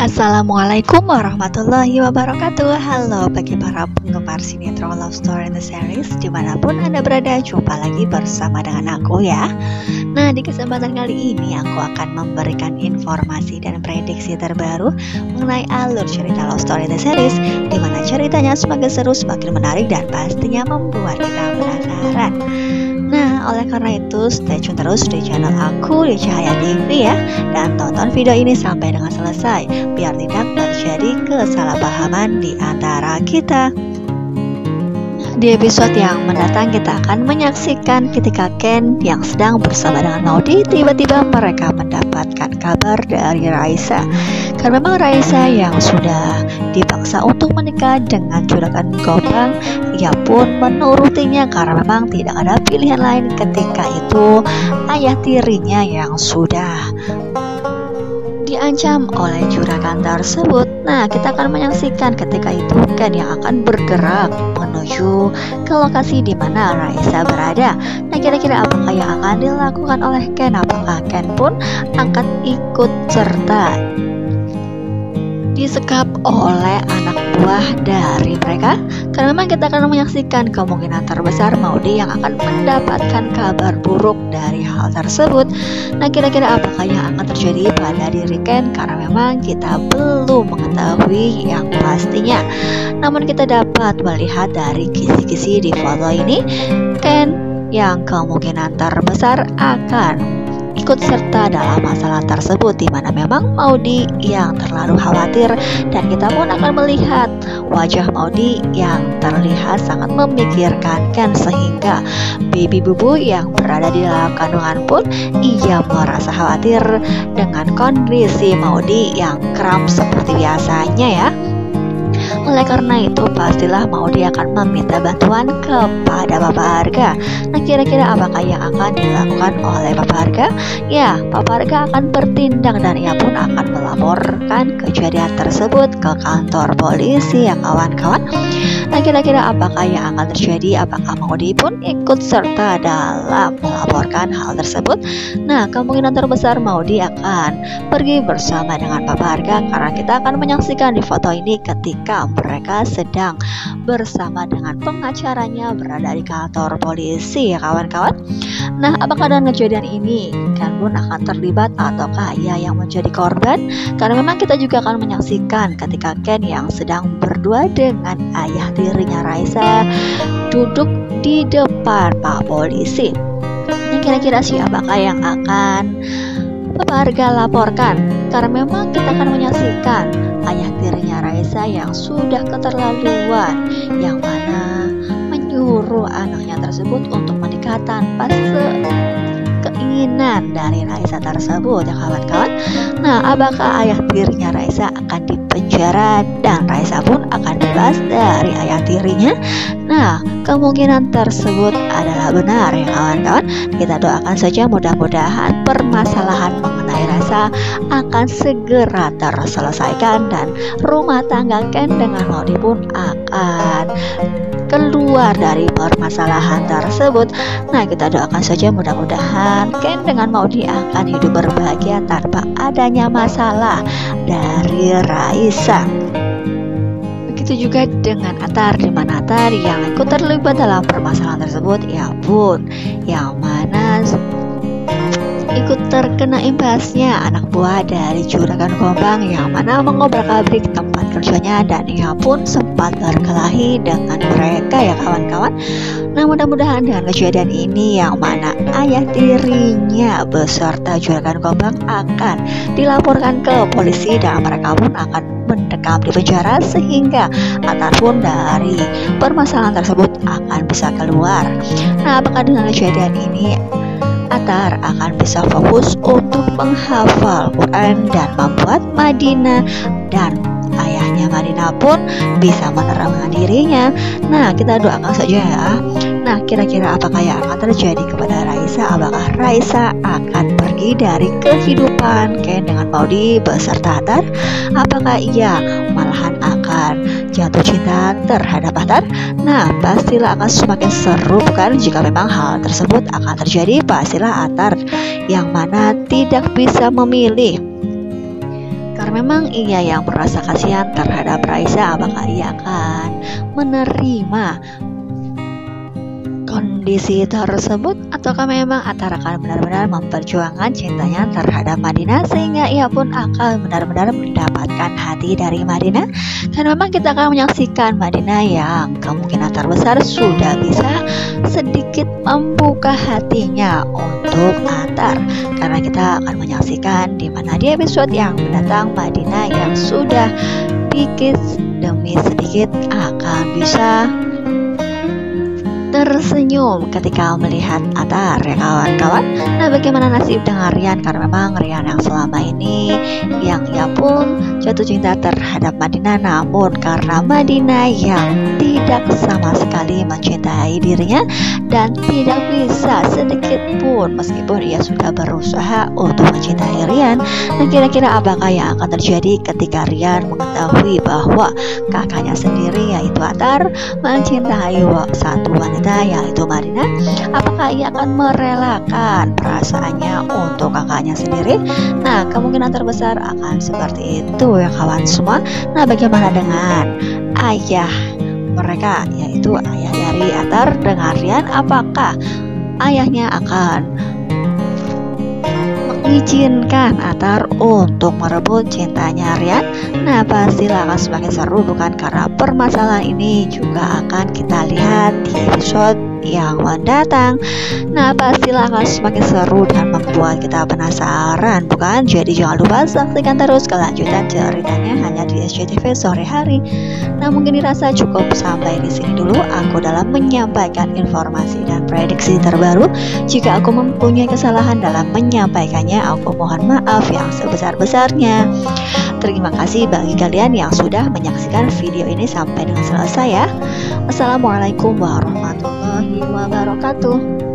Assalamualaikum warahmatullahi wabarakatuh. Halo bagi para penggemar sinetron Love Story in the Series, dimanapun Anda berada, jumpa lagi bersama dengan aku ya. Nah, di kesempatan kali ini aku akan memberikan informasi dan prediksi terbaru mengenai alur cerita Love Story in the Series, di mana ceritanya semakin seru, semakin menarik, dan pastinya membuat kita penasaran. Nah, oleh karena itu stay tune terus di channel aku di Cahaya TV ya, dan tonton video ini sampai dengan selesai biar tidak terjadi kesalahpahaman di antara kita. Di episode yang mendatang kita akan menyaksikan ketika Ken yang sedang bersama dengan Maudy tiba-tiba mereka mendapatkan kabar dari Raisa. Karena memang Raisa yang sudah dipaksa untuk menikah dengan juragan Gombang, ia pun menurutinya karena memang tidak ada pilihan lain ketika itu ayah tirinya yang sudah diancam oleh juragan tersebut. Nah, kita akan menyaksikan ketika itu Ken yang akan bergerak menuju ke lokasi di mana Raisa berada. Nah, kira-kira apakah yang akan dilakukan oleh Ken? Apakah Ken pun akan ikut serta disekap oleh anak buah dari mereka? Karena memang kita akan menyaksikan kemungkinan terbesar Maudy yang akan mendapatkan kabar buruk dari hal tersebut. Nah, kira-kira apakah yang akan terjadi pada diri Ken? Karena memang kita belum mengetahui yang pastinya. Namun kita dapat melihat dari kisi-kisi di foto ini, Ken yang kemungkinan terbesar akan ikut serta dalam masalah tersebut, di mana memang Maudy yang terlalu khawatir, dan kita pun akan melihat wajah Maudy yang terlihat sangat memikirkan Ken, sehingga baby bubu yang berada di dalam kandungan pun ia merasa khawatir dengan kondisi Maudy yang kram seperti biasanya ya. Oleh karena itu pastilah Maudy akan meminta bantuan kepada Papa Arga. Nah, kira-kira apakah yang akan dilakukan oleh Papa Arga? Ya, Papa Arga akan bertindak dan ia pun akan melaporkan kejadian tersebut ke kantor polisi ya kawan-kawan. Nah, kira-kira apakah yang akan terjadi? Apakah Maudy pun ikut serta dalam melaporkan hal tersebut? Nah, kemungkinan terbesar Maudy akan pergi bersama dengan Papa Arga, karena kita akan menyaksikan di foto ini ketika mereka sedang bersama dengan pengacaranya berada di kantor polisi ya kawan-kawan. Nah, apakah dengan kejadian ini Ken pun akan terlibat ataukah ia yang menjadi korban? Karena memang kita juga akan menyaksikan ketika Ken yang sedang berdua dengan ayah tirinya Raisa duduk di depan Pak Polisi. Nah, kira-kira siapakah yang akan Papa Arga laporkan? Karena memang kita akan menyaksikan ayah tirinya Raisa yang sudah keterlaluan, yang mana menyuruh anaknya tersebut untuk menikah tanpa keinginan dari Raisa tersebut ya kawan-kawan. Nah, apakah ayah tirinya Raisa akan dipenjara dan Raisa pun akan bebas dari ayah tirinya? Nah, kemungkinan tersebut adalah benar ya kawan-kawan. Kita doakan saja mudah-mudahan permasalahan mengenai Raisa akan segera terselesaikan dan rumah tangga Ken dengan Maudy pun akan keluar dari permasalahan tersebut. Nah, kita doakan saja mudah-mudahan Ken dengan Maudy akan hidup berbahagia tanpa adanya masalah dari Raisa. Begitu juga dengan Atar, di mana Atar yang ikut terlibat dalam permasalahan tersebut, ya pun yang mana ikut terkena imbasnya anak buah dari juragan Gombang yang mana mengobrak-abrik tempat kerjanya, dan ia pun sempat berkelahi dengan mereka ya kawan-kawan. Nah, mudah-mudahan dengan kejadian ini yang mana ayah tirinya beserta juragan Gombang akan dilaporkan ke polisi dan mereka pun akan mendekam di penjara, sehingga Atar pun dari permasalahan tersebut akan bisa keluar. Nah, apakah dengan kejadian ini Atar akan bisa fokus untuk menghafal Quran dan membuat Madinah, dan ayahnya Madinah pun bisa menerangkan dirinya? Nah, kita doakan saja ya. Nah, kira-kira apakah yang akan terjadi kepada Raisa? Apakah Raisa akan pergi dari kehidupan Ken dengan Maudy beserta Atar? Apakah ia malahan akan jatuh cinta terhadap Atar? Nah, pastilah akan semakin seru bukan jika memang hal tersebut akan terjadi. Pastilah Atar yang mana tidak bisa memilih Karena memang ia yang merasa kasihan terhadap Raisa, apakah ia akan menerima kondisi tersebut ataukah memang Atar akan benar-benar memperjuangkan cintanya terhadap Madinah sehingga ia pun akan benar-benar mendapatkan hati dari Madinah. Karena memang kita akan menyaksikan Madinah yang kemungkinan terbesar sudah bisa sedikit membuka hatinya untuk Atar, karena kita akan menyaksikan di mana di episode yang mendatang Madinah yang sudah sedikit demi sedikit akan bisa tersenyum ketika melihat Atar, ya kawan-kawan. Nah, bagaimana nasib dengan Rian? Karena memang Rian yang selama ini yang ia pun jatuh cinta terhadap Madinah, namun karena Madinah yang tidak sama sekali mencintai dirinya dan tidak bisa sedikit pun meskipun ia sudah berusaha untuk mencintai Rian. Nah, kira-kira apakah yang akan terjadi ketika Rian mengetahui bahwa kakaknya sendiri yaitu Atar mencintai satu wanita yaitu Madinah? Apakah ia akan merelakan perasaannya untuk kakaknya sendiri? Nah, kemungkinan terbesar akan seperti itu ya kawan semua. Nah, bagaimana dengan ayah mereka, yaitu ayah dari Atar dengan Rian? Apakah ayahnya akan mengizinkan Atar untuk merebut cintanya Rian? Nah, pastilah akan semakin seru, bukan? Karena permasalahan ini juga akan kita lihat di episode yang mendatang. Nah, pastilah akan semakin seru dan membuat kita penasaran, bukan? Jadi jangan lupa saksikan terus kelanjutan ceritanya hanya di SCTV sore hari. Nah, mungkin dirasa cukup sampai di sini dulu aku dalam menyampaikan informasi dan prediksi terbaru. Jika aku mempunyai kesalahan dalam menyampaikannya, aku mohon maaf yang sebesar-besarnya. Terima kasih bagi kalian yang sudah menyaksikan video ini sampai dengan selesai ya. Assalamualaikum warahmatullahi wabarakatuh.